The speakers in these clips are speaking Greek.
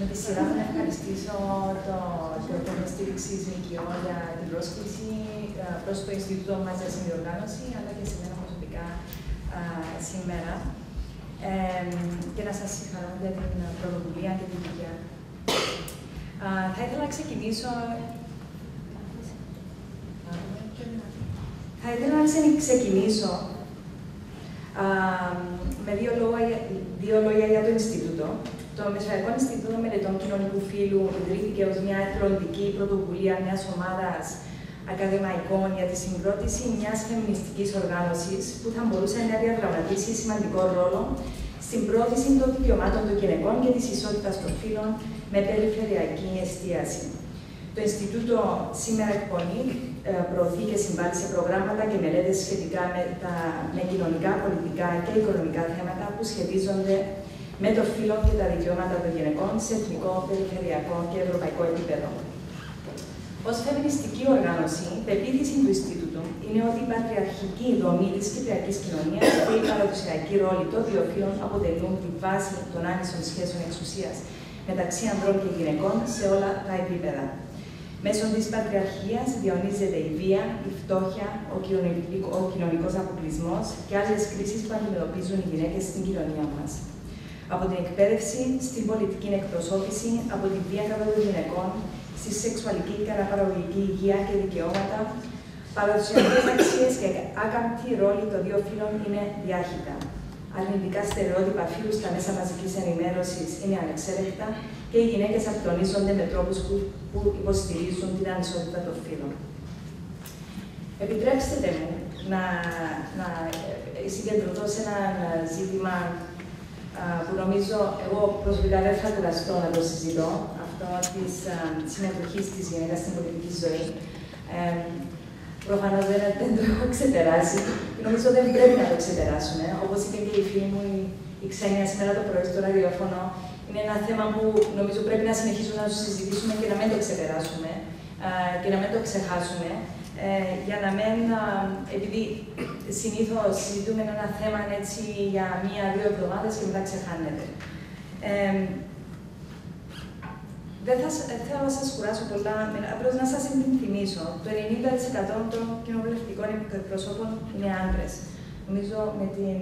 Με τη σειρά να ευχαριστήσω το Κέντρο Στήριξης ΜΚΟ για την πρόσκληση προς το Ινστιτούτο μας για συνδιοργάνωση, αλλά και σε μένα προσωπικά σήμερα. Και να σας συγχαρώ για την πρωτοβουλία και την δουλειά. Θα ήθελα να ξεκινήσω. Με δύο λόγια για το Ινστιτούτο. Το Μεσογειακό Ινστιτούτο Μελετών Κοινωνικού Φύλου ιδρύθηκε ως μια εθελοντική πρωτοβουλία μιας ομάδας ακαδημαϊκών για τη συγκρότηση μιας φεμινιστικής οργάνωσης που θα μπορούσε να διαδραματίσει σημαντικό ρόλο στην πρόθεση των δικαιωμάτων των γυναικών και της ισότητας των φύλων με περιφερειακή εστίαση. Το Ινστιτούτο σήμερα εκπονεί, προωθεί και συμβάλλει σε προγράμματα και μελέτες σχετικά με κοινωνικά, πολιτικά και οικονομικά θέματα που σχετίζονται με το φύλο και τα δικαιώματα των γυναικών σε εθνικό, περιφερειακό και ευρωπαϊκό επίπεδο. Ως φεμινιστική οργάνωση, η πεποίθηση του Ινστιτούτου είναι ότι η πατριαρχική δομή της κυπριακής κοινωνίας και η παραδοσιακή ρόλη των δύο φύλων αποτελούν τη βάση των άνισων σχέσεων εξουσίας μεταξύ ανδρών και γυναικών σε όλα τα επίπεδα. Μέσω της πατριαρχίας διαιωνίζεται η βία, η φτώχεια, ο κοινωνικός αποκλεισμός και άλλες κρίσεις που αντιμετωπίζουν οι γυναίκες στην κοινωνία μας. Από την εκπαίδευση στην πολιτική εκπροσώπηση, από τη βία κατά των γυναικών, στη σεξουαλική και αναπαραγωγική υγεία και δικαιώματα, παραδοσιακές αξίες και άκαμπτη ρόλη των δύο φύλων είναι διάχυτα. Αρνητικά στερεότυπα φύλου στα μέσα μαζικής ενημέρωσης είναι ανεξέλεγκτα και οι γυναίκες αυτονίζονται με τρόπους που υποστηρίζουν την ανισότητα των φύλων. Επιτρέψτε μου να συγκεντρωθώ σε ένα ζήτημα που νομίζω εγώ προσωπικά δεν θα κουραστώ να το συζητώ, αυτό της συμμετοχής της γυναίκας στην πολιτική ζωή. Προφανώς δεν το έχω ξεπεράσει και νομίζω δεν πρέπει να το ξεπεράσουμε. Όπως είπε και η φίλη μου η Ξένια σήμερα το πρωί στο ραδιόφωνο, είναι ένα θέμα που νομίζω πρέπει να συνεχίσουμε να το συζητήσουμε και να μην το ξεπεράσουμε και να μην το ξεχάσουμε. Για να μην, επειδή συνήθως συζητούμε ένα θέμα έτσι για μία-δύο εβδομάδες και μετά ξεχάνεται. Δεν θέλω να σας κουράσω πολλά, απλώς να σας υπενθυμίσω. Το 90% των κοινοβουλευτικών εκπροσώπων είναι άντρες. Νομίζω με την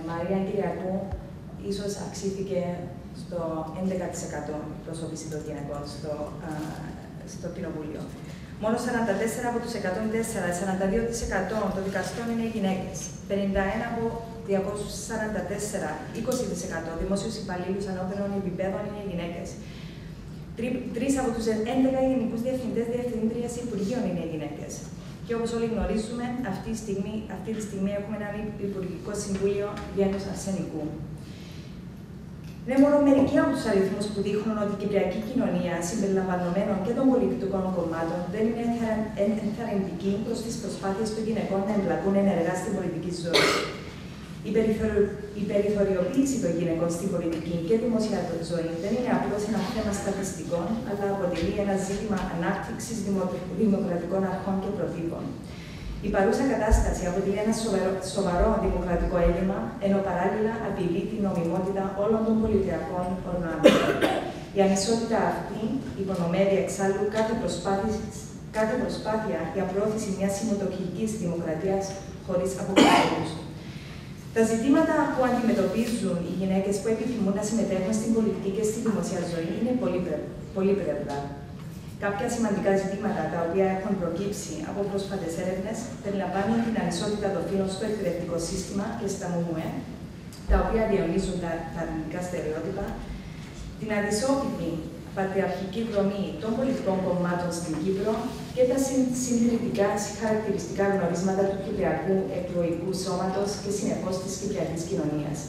Μαρία Κυριακού ίσως αυξήθηκε στο 11% εκπροσώπηση των γυναικών στο Κοινοβούλιο. Μόνο 44 από τους 104, 42% των δικαστών είναι γυναίκες. 51 από 244, 20% δημόσιους υπαλλήλους ανώτερων επιπέδων είναι γυναίκες. 3 από τους 11 γενικούς διευθυντές, διευθυντρίες υπουργείων είναι γυναίκες. Και όπως όλοι γνωρίζουμε, αυτή τη στιγμή έχουμε ένα Υπουργικό Συμβούλιο γένους αρσενικού. Είναι μόνο μερικοί από τους αριθμούς που δείχνουν ότι η κυπριακή κοινωνία, συμπεριλαμβανομένων και των πολιτικών κομμάτων, δεν είναι ενθαρρυντική προς τις προσπάθειες των γυναικών να εμπλακούν ενεργά στην πολιτική ζωή. Η περιθωριοποίηση των γυναικών στην πολιτική και δημοσία ζωή δεν είναι απλώς ένα θέμα στατιστικών, αλλά αποτελεί ένα ζήτημα ανάπτυξης δημοκρατικών αρχών και προτύπων. Η παρούσα κατάσταση αποτελεί ένα σοβαρό δημοκρατικό έλλειμμα, ενώ παράλληλα απειλεί την νομιμότητα όλων των πολιτιακών οργάνων. Η ανισότητα αυτή υπονομεύει εξάλλου κάθε προσπάθεια για πρόθεση μιας συμμετοχικής δημοκρατίας χωρίς αποκλεισμούς. Τα ζητήματα που αντιμετωπίζουν οι γυναίκες που επιθυμούν να συμμετέχουν στην πολιτική και στη δημοσία ζωή είναι πολύπλευρα. Κάποια σημαντικά ζητήματα τα οποία έχουν προκύψει από πρόσφατες έρευνες περιλαμβάνουν την ανισότητα των φύλων στο εκπαιδευτικό σύστημα και στα ΜΜΕ, τα οποία διαιωνίζουν τα αρνητικά στερεότυπα, την αδυσόπιτη πατριαρχική δομή των πολιτικών κομμάτων στην Κύπρο και τα συντηρητικά χαρακτηριστικά γνωρίσματα του κυπριακού εκλογικού σώματος και συνεπώς της κυπριακής κοινωνίας.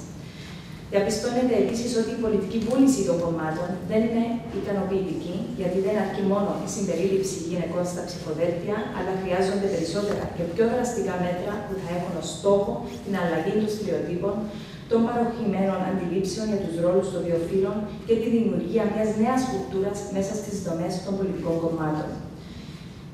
Διαπιστώνεται επίσης ότι η πολιτική βούληση των κομμάτων δεν είναι ικανοποιητική, γιατί δεν αρκεί μόνο η συμπερίληψη γυναικών στα ψηφοδέλτια, αλλά χρειάζονται περισσότερα και πιο δραστικά μέτρα που θα έχουν ως στόχο την αλλαγή των στερεοτύπων, των παροχημένων αντιλήψεων για τους ρόλους των δύο φύλων και τη δημιουργία μιας νέας κουλτούρας μέσα στις δομές των πολιτικών κομμάτων.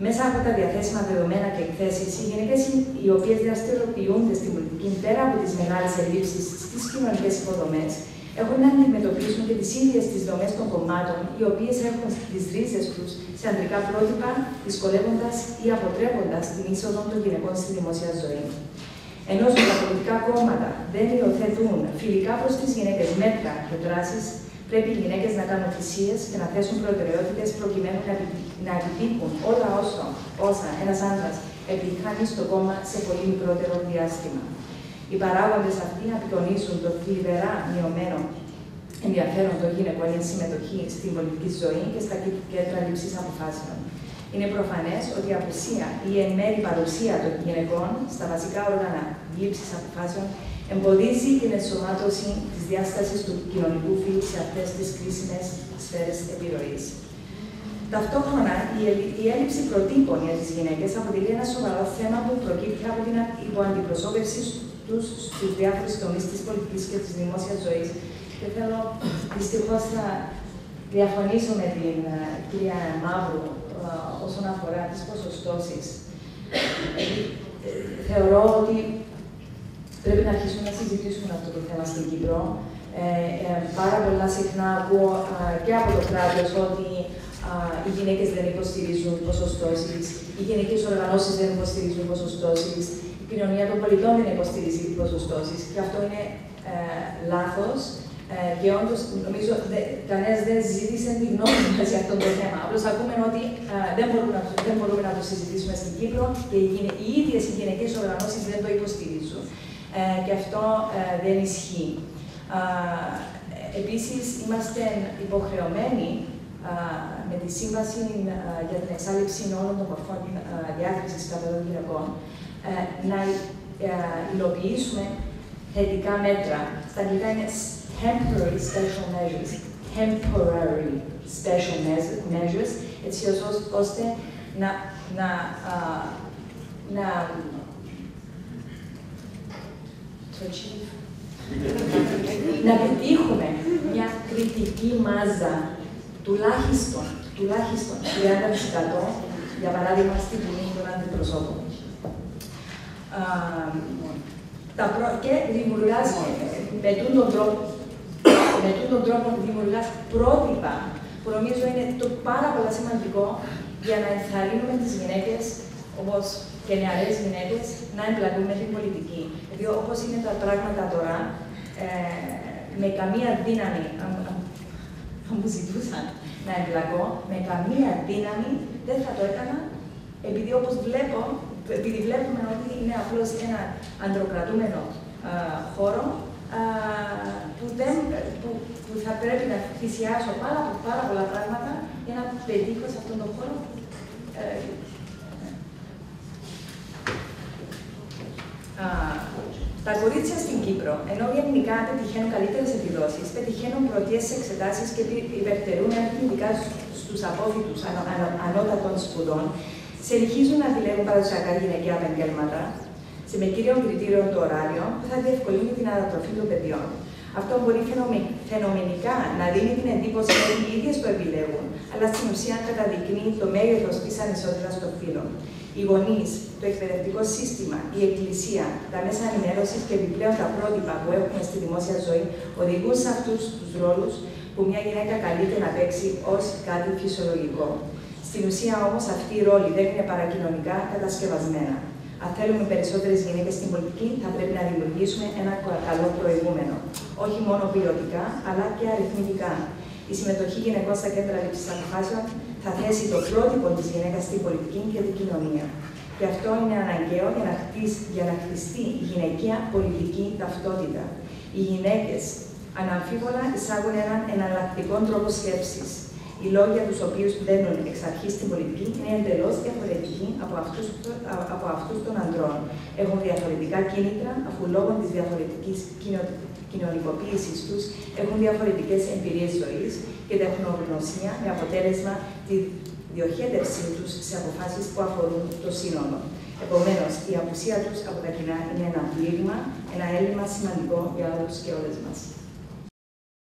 Μέσα από τα διαθέσιμα δεδομένα και εκθέσεις, οι γυναίκες οι οποίες δραστηριοποιούνται στην πολιτική πέρα από τις μεγάλες ελλείψεις στις κοινωνικές υποδομές, Έχουν να αντιμετωπίσουν και τις ίδιες τις δομές των κομμάτων, οι οποίες έχουν τις ρίζες τους σε ανδρικά πρότυπα, δυσκολεύοντας ή αποτρέποντας την είσοδο των γυναικών στη δημόσια ζωή. Ενώ τα πολιτικά κόμματα δεν υιοθετούν φιλικά προς τις γυναίκες μέτρα και δράσεις, πρέπει οι γυναίκες να κάνουν θυσίες και να θέσουν προτεραιότητες προκειμένου να επιτύχουν όλα όσα ένας άντρας επιτυχάνει στο κόμμα σε πολύ μικρότερο διάστημα. Οι παράγοντες αυτοί απεικονίζουν το θλιβερά μειωμένο ενδιαφέρον των γυναικών για συμμετοχή στην πολιτική ζωή και στα κέντρα λήψης αποφάσεων. Είναι προφανές ότι η απουσία ή εν μέρει παρουσία των γυναικών στα βασικά όργανα λήψης αποφάσεων εμποδίζει την ενσωμάτωση της διάστασης του κοινωνικού φύλου σε αυτές τις κρίσιμες σφαίρες επιρροής. Ταυτόχρονα, η έλλειψη προτύπων για τις γυναίκες αποτελεί ένα σοβαρό θέμα που προκύπτει από την υποαντιπροσώπευση τους στους διάφορους τομείς της πολιτικής και της δημόσιας ζωής. Και θέλω δυστυχώς να διαφωνήσω με την κυρία Μαύρου όσον αφορά τις ποσοστώσεις. Θεωρώ ότι πρέπει να αρχίσουμε να συζητήσουμε αυτό το θέμα στην Κύπρο. Πάρα πολλά συχνά ακούω και από το κράτος ότι οι γυναίκες δεν υποστηρίζουν ποσοστώσεις, οι γυναικές οργανώσεις δεν υποστηρίζουν ποσοστώσεις, η κοινωνία των πολιτών δεν υποστηρίζει ποσοστώσεις. Και αυτό είναι λάθος. Και όντως, νομίζω, κανένας δεν ζήτησε τη γνώμη μας για αυτό το θέμα. Απλώς ακούμε ότι δεν μπορούμε να το συζητήσουμε στην Κύπρο και οι ίδιες οι γυναικές οργανώσεις δεν το υποστηρίζουν. Και αυτό δεν ισχύει. Επίσης, είμαστε υποχρεωμένοι με τη Σύμβαση για την εξάλληψη όλων των μορφών διάκρισης κατά των γυναικών να υλοποιήσουμε θετικά μέτρα. Στα αγγλικά είναι temporary special measures, έτσι ώστε να πετύχουμε μια κριτική μάζα τουλάχιστον 30%, για παράδειγμα, στην ποινή των αντιπροσώπων. Και δημιουργάς, με τον τρόπο δημιουργάς πρότυπα, που νομίζω είναι το πάρα πολύ σημαντικό για να ενθαρρύνουμε τις γυναίκες, όπως και νεαρές γυναίκες, να εμπλακούν με την πολιτική. Γιατί όπως είναι τα πράγματα τώρα, με καμία δύναμη, αν μου ζητούσαν να εμπλακώ, με καμία δύναμη δεν θα το έκανα, επειδή όπως βλέπουμε ότι είναι απλώς ένα ανδροκρατούμενο χώρο, που θα πρέπει να θυσιάσω πάρα πολλά πράγματα για να πετύχω σε αυτόν τον χώρο. Τα κορίτσια στην Κύπρο, ενώ γενικά πετυχαίνουν καλύτερες επιδόσεις, πετυχαίνουν πρωτιές εξετάσεις και υπερτερούν ειδικά στους απόφοιτους ανώτατων σπουδών, συνεχίζουν να επιλέγουν παραδοσιακά γυναικεία επαγγέλματα, με κύριο κριτήριο το ωράριο, που θα διευκολύνει την ανατροφή των παιδιών. Αυτό μπορεί φαινομενικά να δίνει την εντύπωση ότι οι ίδιες το επιλέγουν, αλλά στην ουσία καταδεικνύει το μέγεθος της ανισότητας των φύλων. Οι γονείς, το εκπαιδευτικό σύστημα, η Εκκλησία, τα μέσα ενημέρωσης και επιπλέον τα πρότυπα που έχουμε στη δημόσια ζωή οδηγούν σε αυτούς τους ρόλους που μια γυναίκα καλείται να παίξει ως κάτι φυσιολογικό. Στην ουσία όμως αυτοί οι ρόλοι δεν είναι παρακοινωνικά κατασκευασμένα. Αν θέλουμε περισσότερες γυναίκες στην πολιτική, θα πρέπει να δημιουργήσουμε ένα καλό προηγούμενο. Όχι μόνο ποιοτικά, αλλά και αριθμητικά. Η συμμετοχή γυναικών στα κέντρα λήψης αποφάσεων θα θέσει το πρότυπο της γυναίκας στην πολιτική και την κοινωνία. Και αυτό είναι αναγκαίο για να χτιστεί η γυναικεία πολιτική ταυτότητα. Οι γυναίκες αναμφίβολα εισάγουν έναν εναλλακτικό τρόπο σκέψης. Οι λόγοι για τους οποίους μπαίνουν εξ αρχής στην πολιτική είναι εντελώς διαφορετικοί από αυτούς των ανδρών. Έχουν διαφορετικά κίνητρα, αφού λόγω της διαφορετικής κοινωνικοποίησης τους έχουν διαφορετικές εμπειρίες ζωής και τεχνογνωσία, με αποτέλεσμα τη διοχέτευσή τους σε αποφάσεις που αφορούν το σύνολο. Επομένως, η απουσία τους από τα κοινά είναι ένα πλήγμα, ένα έλλειμμα σημαντικό για όλους και όλες μας.